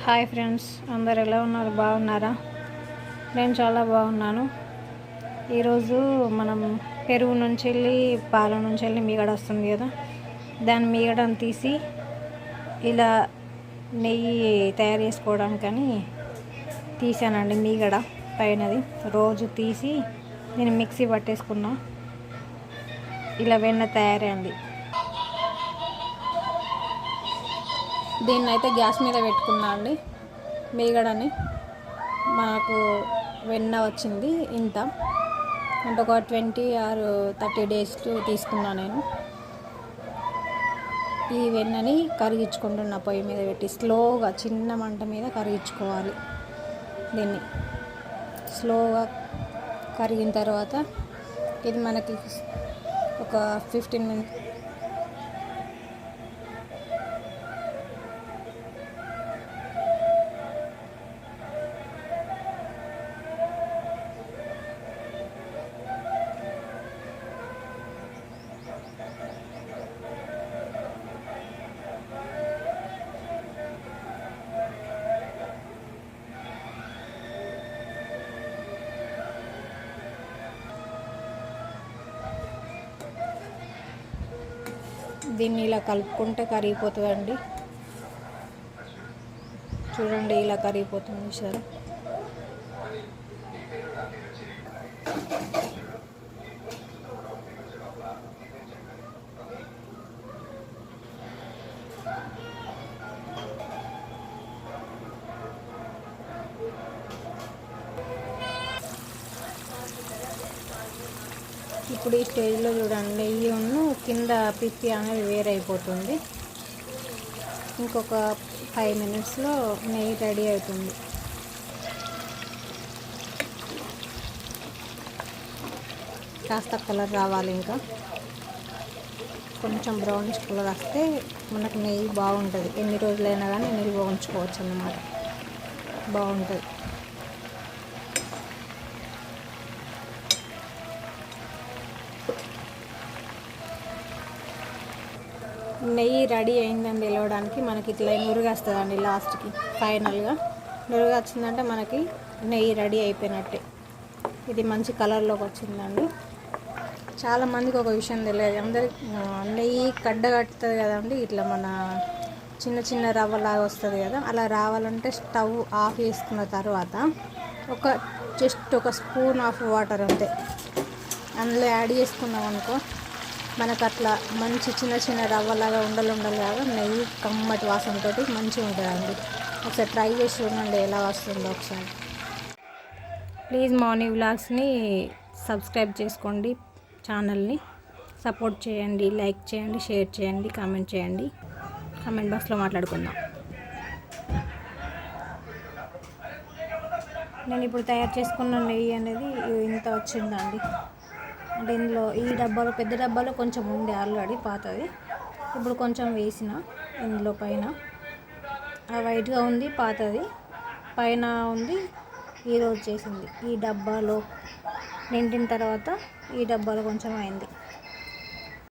Hi friends, అందరు ఎలా ఉన్నారు? బాగున్నారా? నేను చాలా బాగున్నాను. ఈరోజు మనం పెరుగు నుంచి వెళ్ళి పాల నుంచి వెళ్ళి మీగడ వస్తుంది కదా, దాని మీగడను తీసి ఇలా నెయ్యి తయారు చేసుకోవడానికని తీసానండి. మీగడ పైనది రోజు తీసి నేను మిక్సీ పట్టేసుకున్నా. ఇలా వెన్న తయారైంది. దీన్ని అయితే గ్యాస్ మీద పెట్టుకున్నా అండి. మీగడని మాకు వెన్న వచ్చింది ఇంత, అంటే ఒక 20 or 30 days తీసుకున్నా నేను. ఈ వెన్నని కరిగించుకుంటున్న పొయ్యి మీద పెట్టి స్లోగా చిన్న మంట మీద కరిగించుకోవాలి. దీన్ని స్లోగా కరిగిన తర్వాత ఇది మనకి ఒక 15 minutes దీన్ని ఇలా కలుపుకుంటే కరిగిపోతుందండి. చూడండి, ఇలా కరిగిపోతుంది సరే. ఇప్పుడు ఈ స్టేజ్లో చూడండి, నెయ్యి కింద పిప్పి అనేది వేరైపోతుంది. ఇంకొక 5 minutesలో నెయ్యి రెడీ అవుతుంది. కాస్త కలర్ రావాలి, ఇంకా కొంచెం బ్రౌనిష్ కలర్ వస్తే మనకు నెయ్యి బాగుంటుంది. ఎన్ని రోజులైనా కానీ నిల్వ ఉంచుకోవచ్చు అన్నమాట, బాగుంటుంది. నెయ్యి రెడీ అయిందని తెలవడానికి మనకి ఇట్లా నురుగు వస్తుందండి. లాస్ట్కి ఫైనల్గా నురుగు వచ్చిందంటే మనకి నెయ్యి రెడీ అయిపోయినట్టే. ఇది మంచి కలర్లోకి వచ్చిందండి. చాలామందికి ఒక విషయం తెలియదు, అందరికి నెయ్యి కట్టతుంది కదండి, ఇట్లా మన చిన్న చిన్న రవ్వలాగా వస్తుంది కదా. అలా రావాలంటే స్టవ్ ఆఫ్ చేసుకున్న తర్వాత జస్ట్ ఒక స్పూన్ ఆఫ్ వాటర్ అంతే అందులో యాడ్ చేసుకున్నాం అనుకో, మనకు అట్లా మంచి చిన్న చిన్న రవ్వలాగా ఉండలుగా నెయ్యి కమ్మటి వాసనతో మంచిగా ఉంటుందండి. ఒకసారి ట్రై చేసి చూడండి ఎలా వస్తుందో ఒకసారి. ప్లీజ్ మౌని వ్లాగ్స్ని సబ్స్క్రైబ్ చేసుకోండి, ఛానల్ని సపోర్ట్ చేయండి, లైక్ చేయండి, షేర్ చేయండి, కామెంట్ చేయండి. కామెంట్ బాక్స్లో మాట్లాడుకుందాం. నేను ఇప్పుడు తయారు చేసుకున్న నెయ్యి అనేది ఇంత వచ్చిందండి. అంటే ఇందులో ఈ డబ్బాలో, పెద్ద డబ్బాలో కొంచెం ఉంది ఆల్రెడీ పాతది. ఇప్పుడు కొంచెం వేసిన ఇందులో పైన ఆ వైట్గా ఉంది పాతది, పైన ఉంది ఈరోజు చేసింది. ఈ డబ్బాలో నిండిన తర్వాత ఈ డబ్బాలో కొంచెం అయింది.